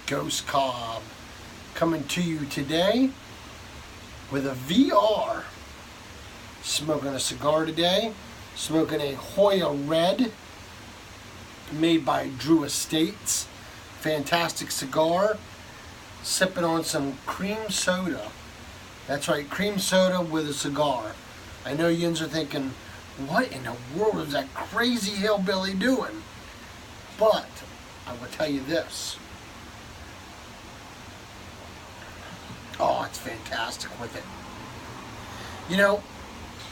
Ghost Cobb coming to you today with a VR. Smoking a cigar today, smoking a Hoya Red made by Drew Estates. Fantastic cigar. Sipping on some cream soda. That's right, cream soda with a cigar. I know yins are thinking, what in the world is that crazy hillbilly doing? But I will tell you this. Oh, it's fantastic with it. You know,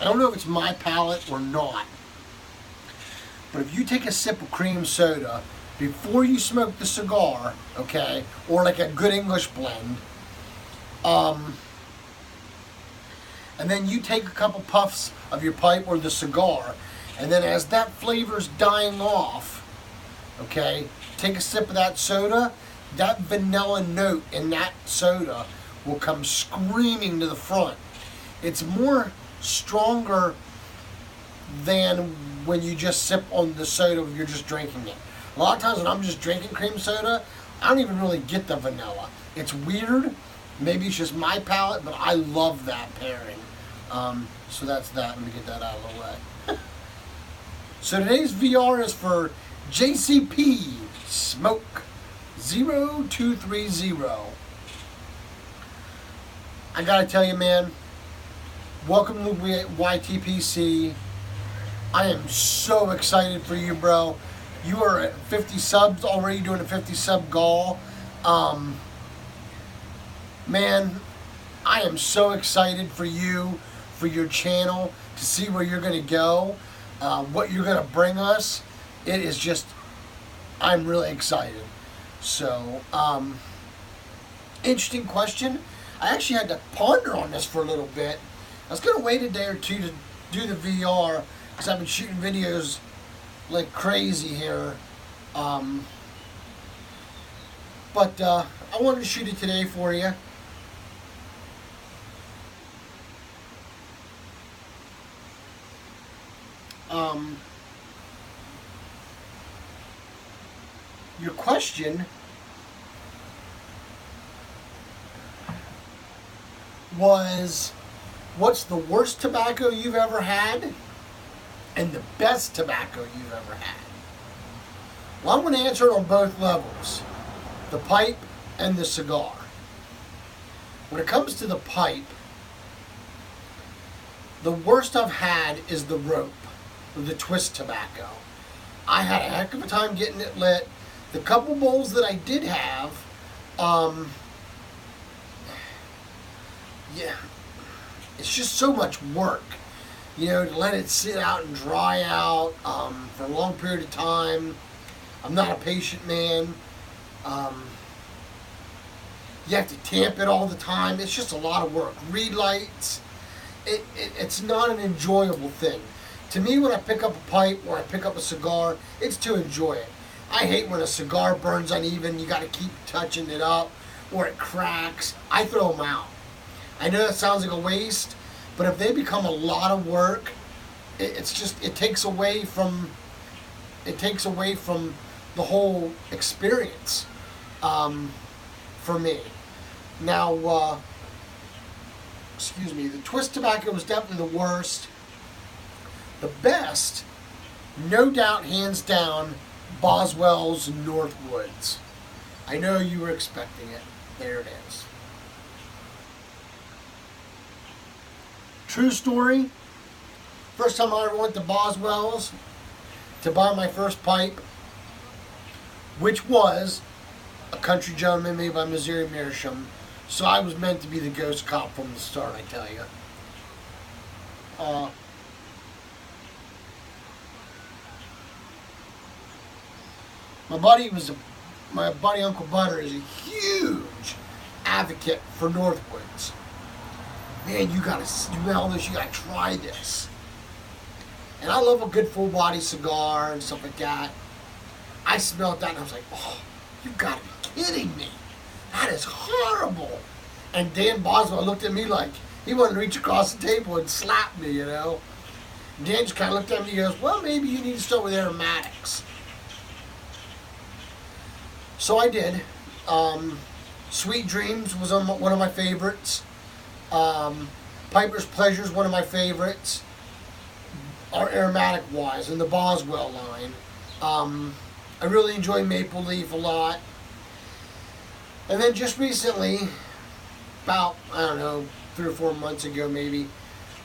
I don't know if it's my palate or not, but if you take a sip of cream soda before you smoke the cigar, okay, or like a good English blend, and then you take a couple puffs of your pipe or the cigar, and then as that flavor's dying off, okay, take a sip of that soda, that vanilla note in that soda will come screaming to the front. It's more stronger than when you just sip on the soda when you're just drinking it. A lot of times when I'm just drinking cream soda, I don't even really get the vanilla. It's weird. Maybe it's just my palate, but I love that pairing. So that's that. Let me get that out of the way. So today's VR is for JCPSMOKE0230. I gotta tell you, man, welcome to YTPC. I am so excited for you, bro. You are at 50 subs already, doing a 50 sub GAW. Man, I am so excited for you, for your channel, to see where you're going to go, what you're going to bring us. It is just, I'm really excited. So, interesting question. I actually had to ponder on this for a little bit. I was going to wait a day or two to do the VR because I've been shooting videos like crazy here. But I wanted to shoot it today for you. Your question was, what's the worst tobacco you've ever had and the best tobacco you've ever had? Well, I'm going to answer it on both levels, the pipe and the cigar. When it comes to the pipe, the worst I've had is the rope, or the twist tobacco. I had a heck of a time getting it lit. The couple bowls that I did have, yeah, it's just so much work, you know, to let it sit out and dry out for a long period of time. I'm not a patient man. You have to tamp it all the time. It's just a lot of work. Reed lights. It's not an enjoyable thing. To me, when I pick up a pipe or I pick up a cigar, it's to enjoy it. I hate when a cigar burns uneven. You got to keep touching it up, or it cracks. I throw them out. I know that sounds like a waste, but if they become a lot of work, it takes away from the whole experience for me. Now, excuse me, the twist tobacco was definitely the worst. The best, no doubt, hands down, Boswell's Northwoods. I know you were expecting it. There it is. True story. First time I ever went to Boswell's to buy my first pipe, which was a Country Gentleman made by Missouri Meerschaum. So I was meant to be the ghost cop from the start, I tell you. My buddy Uncle Butter is a huge advocate for Northwoods. Man, you gotta smell this, you gotta try this. And I love a good full body cigar and stuff like that. I smelled that and I was like, oh, you gotta be kidding me. That is horrible. And Dan Boswell looked at me like he wanted to reach across the table and slap me, you know. Dan just kind of looked at me and he goes, well, maybe you need to start with aromatics. So I did. Sweet Dreams was one of my favorites. Piper's Pleasure is one of my favorites. Are aromatic wise in the Boswell line. I really enjoy Maple Leaf a lot. And then just recently, about, I don't know, 3 or 4 months ago maybe,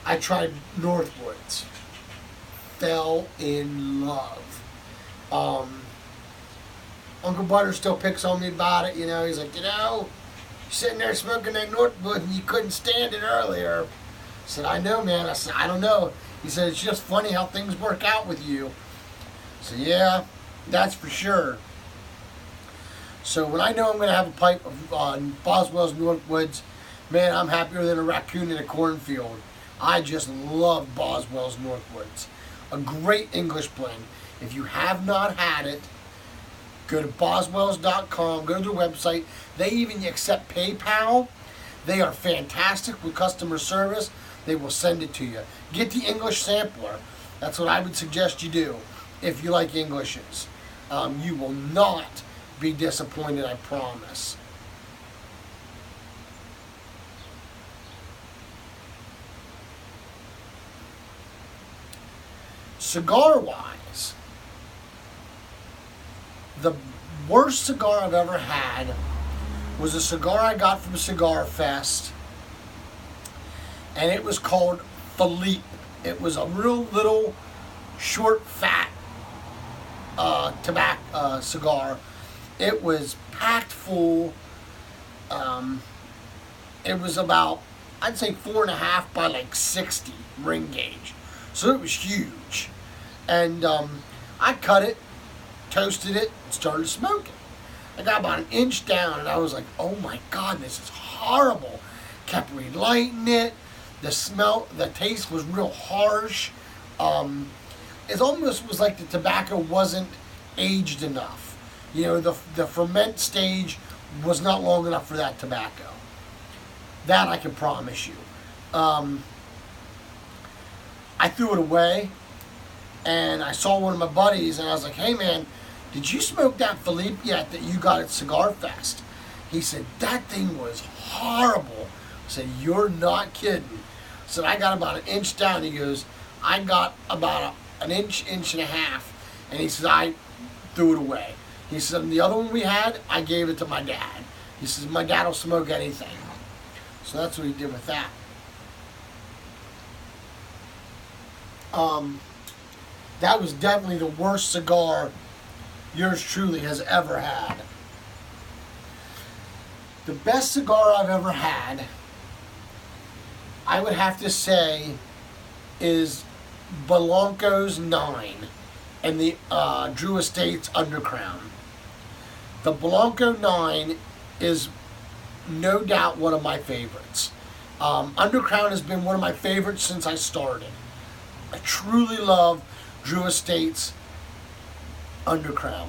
I tried Northwoods. Fell in love. Uncle Butter still picks on me about it, you know. He's like, you're sitting there smoking that Northwood and you couldn't stand it earlier. I said, I know, man. I said, I don't know. He said, it's just funny how things work out with you. So yeah, that's for sure. So when I know I'm going to have a pipe of Boswell's Northwoods, man, I'm happier than a raccoon in a cornfield. I just love Boswell's Northwoods. A great English blend. If you have not had it, go to boswells.com, go to their website. They even accept PayPal. They are fantastic with customer service. They will send it to you. Get the English sampler. That's what I would suggest you do if you like Englishes. You will not be disappointed, I promise. Cigar-wise, the worst cigar I've ever had was a cigar I got from Cigar Fest, and it was called Philippe. It was a real little, short, fat tobacco cigar. It was packed full. It was about, I'd say 4.5 by like 60 ring gauge. So it was huge. And I cut it, toasted it, and started smoking. I got about 1 inch down and I was like, oh my God, this is horrible. Kept relighting it. The smell, the taste was real harsh. It almost was like the tobacco wasn't aged enough. You know, the ferment stage was not long enough for that tobacco. That I can promise you. I threw it away, and I saw one of my buddies, and I was like, hey man, did you smoke that Philippe yet that you got at Cigar Fest? He said, that thing was horrible. I said, you're not kidding. I said, I got about 1 inch down. He goes, I got about an inch, inch and a half. And he says, I threw it away. He said, the other one we had, I gave it to my dad. He says, my dad will smoke anything. So that's what he did with that. That was definitely the worst cigar yours truly has ever had. The best cigar I've ever had, I would have to say, is Blanco's 9 and the Drew Estates Undercrown. The Blanco 9 is no doubt one of my favorites. Undercrown has been one of my favorites since I started. I truly love Drew Estates Undercrown.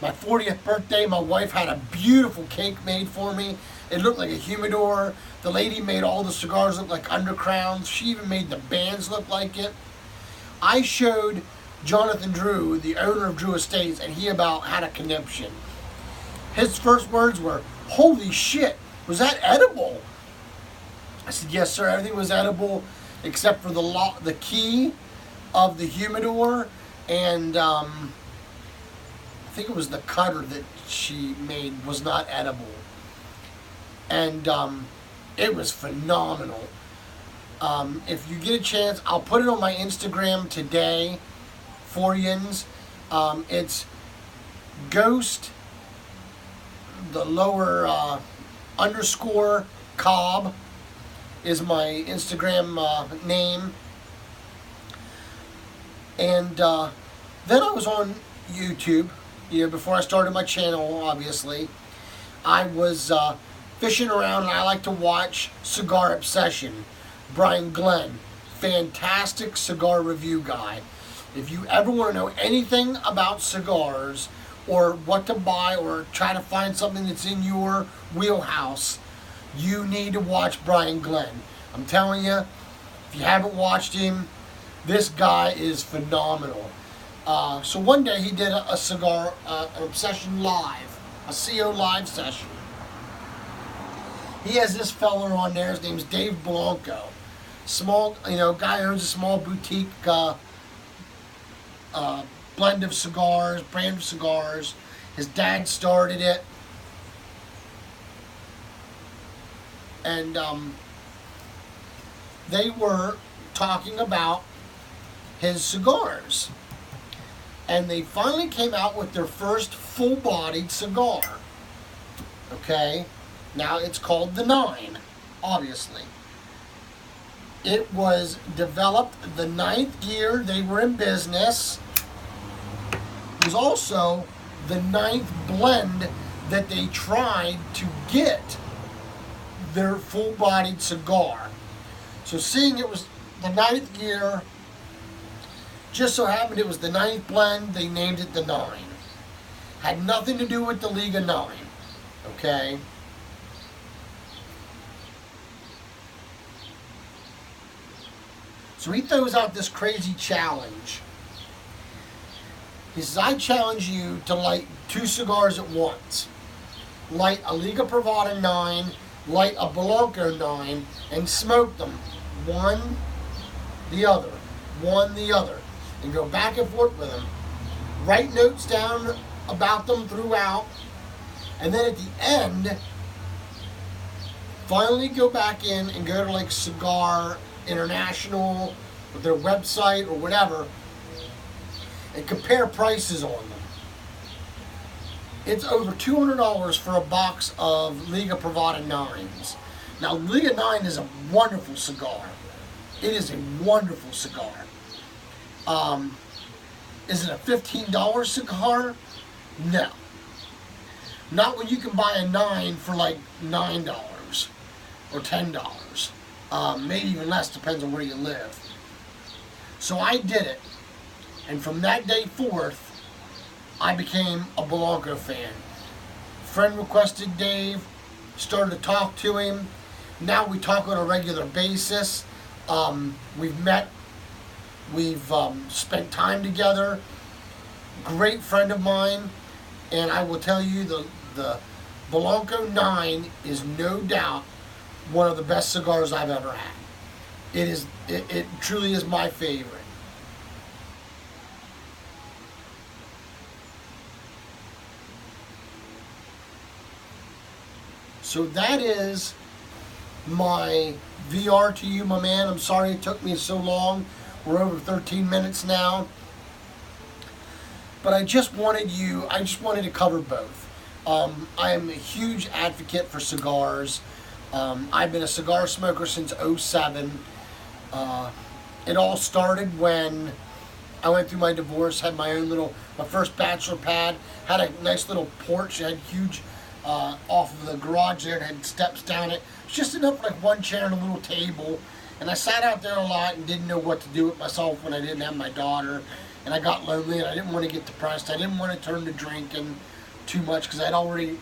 My 40th birthday, my wife had a beautiful cake made for me. It looked like a humidor. The lady made all the cigars look like Undercrowns. She even made the bands look like it. I showed Jonathan Drew, the owner of Drew Estates, and he about had a conniption. His first words were, holy shit, was that edible? I said, yes sir, everything was edible except for the key of the humidor, and I think it was the cutter that she made was not edible. And it was phenomenal. If you get a chance, I'll put it on my Instagram today for yins. It's Ghost, the lower underscore Cobb is my Instagram name. And then I was on YouTube, you know, before I started my channel, obviously. I was fishing around, and I like to watch Cigar Obsession. Brian Glenn, fantastic cigar review guy. If you ever want to know anything about cigars, or what to buy, or try to find something that's in your wheelhouse, you need to watch Brian Glenn. I'm telling you, if you haven't watched him, this guy is phenomenal. So one day he did a cigar, an Obsession Live, a CO Live session. He has this fella on there. His name's Dave Blanco. Small, guy owns a small boutique brand of cigars. His dad started it. And they were talking about his cigars. And they finally came out with their first full-bodied cigar. Okay? Now it's called the 9, obviously. It was developed the 9th year they were in business. It was also the 9th blend that they tried to get their full-bodied cigar. So seeing it was the 9th year, just so happened it was the 9th blend, they named it the 9. Had nothing to do with the League of 9. Okay? So he throws out this crazy challenge. He says, I challenge you to light 2 cigars at once. Light a Liga Privada 9, light a Blanco 9, and smoke them. One, the other. One, the other. And go back and forth with them. Write notes down about them throughout. And then at the end, finally go back in and go to like Cigar International or their website or whatever and compare prices on them. It's over $200 for a box of Liga Privada 9s. Now, Liga 9 is a wonderful cigar. It is a wonderful cigar. Is it a $15 cigar? No. Not when you can buy a 9 for like $9 or $10. Maybe even less, depends on where you live. So I did it. And from that day forth, I became a Blanco fan. Friend requested Dave, started to talk to him. Now we talk on a regular basis. We've met, we've spent time together. Great friend of mine. And I will tell you, the Blanco 9 is no doubt one of the best cigars I've ever had. It truly is my favorite. So that is my VR to you, my man. I'm sorry it took me so long. We're over 13 minutes now. But I just wanted to cover both. I am a huge advocate for cigars. I've been a cigar smoker since '07. It all started when I went through my divorce, had my first bachelor pad, had a nice little porch, had huge, off of the garage there, it had steps down it. It's just enough for like one chair and a little table. And I sat out there a lot and didn't know what to do with myself when I didn't have my daughter. And I got lonely and I didn't want to get depressed. I didn't want to turn to drinking too much because I'd already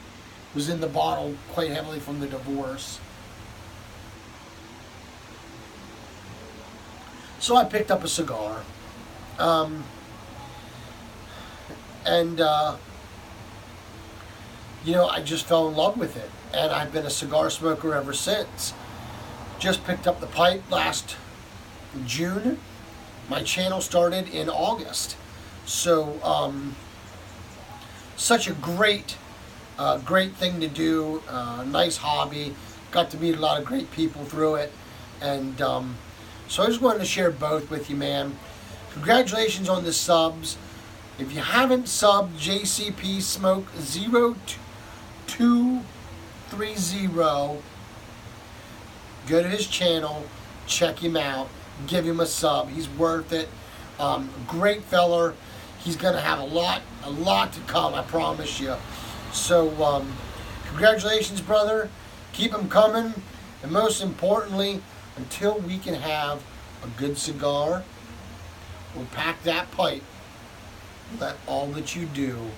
was in the bottle quite heavily from the divorce. So I picked up a cigar. I just fell in love with it. And I've been a cigar smoker ever since. Just picked up the pipe last June. My channel started in August. So, such a great thing to do. Nice hobby. Got to meet a lot of great people through it. And so I just wanted to share both with you, man. Congratulations on the subs. If you haven't subbed JCPSMOKE0230, go to his channel, check him out, give him a sub. He's worth it. Great feller. He's gonna have a lot to come, I promise you. So congratulations, brother. Keep them coming, and most importantly, until we can have a good cigar, we'll pack that pipe. Let all that you do